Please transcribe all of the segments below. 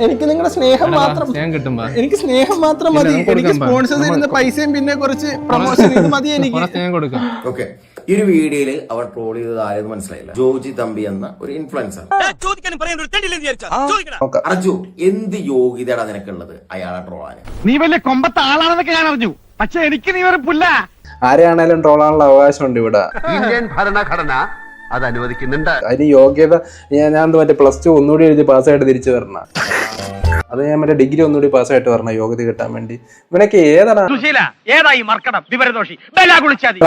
എനിക്ക് നിങ്ങളുടെ സ്നേഹം മാത്രം, എനിക്ക് സ്നേഹം മാത്രം മതി. എനിക്ക് സ്പോൺസർ തരുന്ന പൈസയും പിന്നെ കുറച്ച് പ്രൊമോഷൻ ഇത് മതി എനിക്ക്. ഓക്കെ, ഈ ഒരു വീഡിയോയില് അവർ ട്രോൾ ചെയ്തത് ആരെന്ന് മനസ്സിലായില്ല. ജോജി തമ്പി എന്ന ഒരു ഇൻഫ്ലുവൻസർ. അർജു, എന്ത് യോഗ്യതയാണ് നിനക്കുള്ളത് അയാളെ ട്രോളാന്? നീ വലിയ കൊമ്പത്തെ ആളാണെന്നൊക്കെ ഞാൻ അറിഞ്ഞു, പക്ഷെ എനിക്ക് നീ ഒരു പുല്ല. ആരെയാണേലും ട്രോളാനുള്ള അവകാശമുണ്ട് ഇവിടെ. ഇന്ത്യൻ ഭരണഘടന അത് അനുവദിക്കുന്നുണ്ട്. അതിന് യോഗ്യത ഞാൻ മറ്റേ +2 ഒന്നുകൂടി എഴുതി പാസ്സായിട്ട് തിരിച്ചു വരണം. അത് ഞാൻ മറ്റേ ഡിഗ്രി ഒന്നുകൂടി പാസ്സായിട്ട് വരണം യോഗ്യത കിട്ടാൻ വേണ്ടി. ഇവനൊക്കെ ഏതാണ്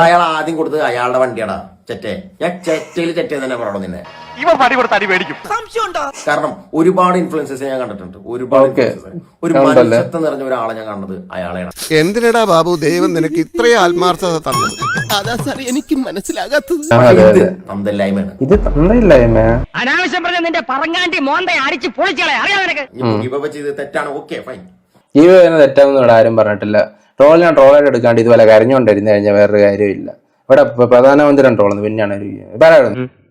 അയാൾ ആദ്യം കൊടുത്തത് അയാളുടെ വണ്ടിയാടാ ചെറ്റേ. ഞാൻ ചെറ്റയില് ചെറ്റേ തന്നെ പറയണോ നിന്നെ? കാരണം ഒരുപാട് ഇൻഫ്ലുവൻസേഴ്സ് ഞാൻ കണ്ടിട്ടുണ്ട്, ഒരുപാട് ഒരു മനുഷ്യത്വം നിറഞ്ഞ ഒരാളെ ഞാൻ കണ്ടത് അയാളെയാണ്. എന്തിനടാ ബാബു ദൈവം നിനക്ക് ഇത്രയും ആത്മാർത്ഥത തന്നത്? അതാ സാർ എനിക്ക് മനസ്സിലാകാത്തത്. തന്തല്ലായ്മയാണ് ഇത്. തന്തയില്ലായ്മ അനാവശ്യം പറഞ്ഞ നിന്റെ പറങ്ങാണ്ടി മോന്തെ അടിച്ച് പൊളിച്ചളെ അറിയാം നിനക്ക്. ഇവ ചെയ്ത് തെറ്റാണ്, ഓക്കെ ഫൈൻ. ഈ തെറ്റാണെന്ന് ഇവിടെ ആരും പറഞ്ഞിട്ടില്ല. ഞാൻ ട്രോളായിട്ട് എടുക്കാണ്ട് ഇതുപോലെ കരഞ്ഞുകൊണ്ടിരുന്നു കഴിഞ്ഞാൽ വേറൊരു കാര്യമില്ല. ഇവിടെ പ്രധാനമന്ത്രി ട്രോളുന്നു പിന്നെയാണ്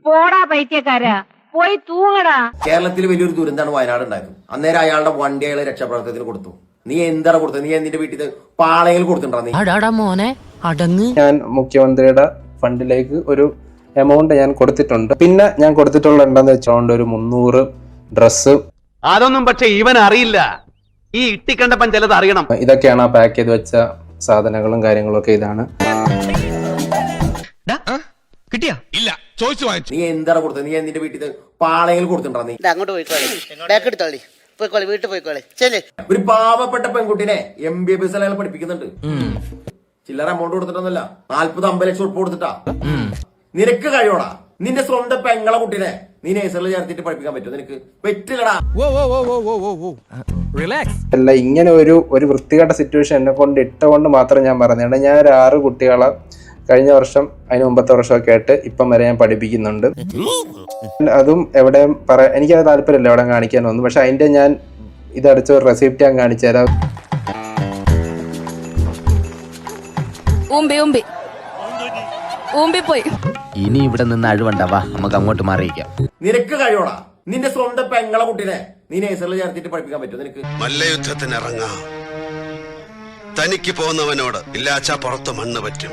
പോടാ പൈത്യക്കാരാ, പോയി തൂങ്ങടാ. കേരളത്തിൽ വലിയൊരു ദുരന്തമാണ് വയനാട് ഉണ്ടായത്. അന്നേരം അയാളുടെ വണ്ടി അയാളെ രക്ഷാപ്രവർത്തനത്തിന് കൊടുത്തു. നീ എന്താണ് കൊടുത്തത്? നീ നിന്റെ വീട്ടിൽ പാളയിൽ കൊടുത്തിട്ടുണ്ടോ? ഞാൻ മുഖ്യമന്ത്രിയുടെ ഫണ്ടിലേക്ക് ഒരു എമൗണ്ട് ഞാൻ കൊടുത്തിട്ടുണ്ട്. പിന്നെ ഞാൻ കൊടുത്തിട്ടുള്ള എന്താന്ന് വെച്ചോണ്ട് ഒരു 300 ഡ്രസ്സ്. അതൊന്നും പക്ഷെ ഇവൻ അറിയില്ല. ഈ ഇട്ടിക്കണ്ടപ്പൻ ചിലത് അറിയണം. ഇതൊക്കെയാണ് ആ പാക്ക് ചെയ്ത് വെച്ച സാധനങ്ങളും കാര്യങ്ങളും ഒക്കെ. ഇതാണ്. കിട്ടിയാ? ഇല്ല, ചോദിച്ചു വാങ്ങിച്ചു. നീ എന്താണ് കൊടുത്തത്? നീ നിന്റെ വീട്ടിൽ പാളയിൽ കൊടുത്തിട്ടുണ്ടോ? നീ അങ്ങോട്ട് പോയിക്കോളി, വീട്ടിൽ പോയിക്കോളി. ഒരു പാവപ്പെട്ട പെൺകുട്ടിനെ MBBS അയാൾ പഠിപ്പിക്കുന്നുണ്ട്. ചില്ലറ എമൗണ്ട് കൊടുത്തിട്ടൊന്നുമല്ല, 40-50 ലക്ഷം ഉറുപ്പ് കൊടുത്തിട്ടാ. നിനക്ക് കഴിയോടാ? നിന്റെ സ്വന്തം പെങ്ങളെ കുട്ടിനെ നീ നേഴ്സറിൽ ചേർത്തിട്ട് പഠിപ്പിക്കാൻ പറ്റുമോ? നിനക്ക് പറ്റില്ലടാ. അല്ല, ഇങ്ങനെ ഒരു വൃത്തികെട്ട സിറ്റുവേഷൻ എന്നെ കൊണ്ട് ഇട്ടുകൊണ്ട് മാത്രം ഞാൻ പറഞ്ഞതാണ്. ഞാൻ ഒരു 6 കുട്ടികളെ കഴിഞ്ഞ വർഷം അതിന് മുമ്പത്തെ വർഷമൊക്കെ ആയിട്ട് ഇപ്പം വരെ ഞാൻ പഠിപ്പിക്കുന്നുണ്ട്. അതും എവിടെയും എനിക്കത് താല്പര്യമില്ല എവിടെ കാണിക്കാനൊന്നും. പക്ഷെ അതിന്റെ ഞാൻ ഇതടിച്ച ഒരു റെസിപ്റ്റ് ഞാൻ കാണിച്ചു തരാം. ഇനി ഇവിടെ നിന്ന് അഴിവണ്ടാവാ, നമുക്ക് അങ്ങോട്ട് മാറിയിക്കാം. നിനക്ക് കഴിയോടാ? നിന്റെ സ്വന്തം പെങ്ങളെ കുട്ടിനെ നീ നേഴ്സറിൽ ചേർത്തിട്ട് പഠിപ്പിക്കാൻ പറ്റുമോ? നിനക്ക് മല്ലയുദ്ധത്തിന് ഇറങ്ങാം. തനിക്ക് പോകുന്നവനോട് ഇല്ലാച്ചാ പുറത്ത് മണ്ണ് പറ്റും.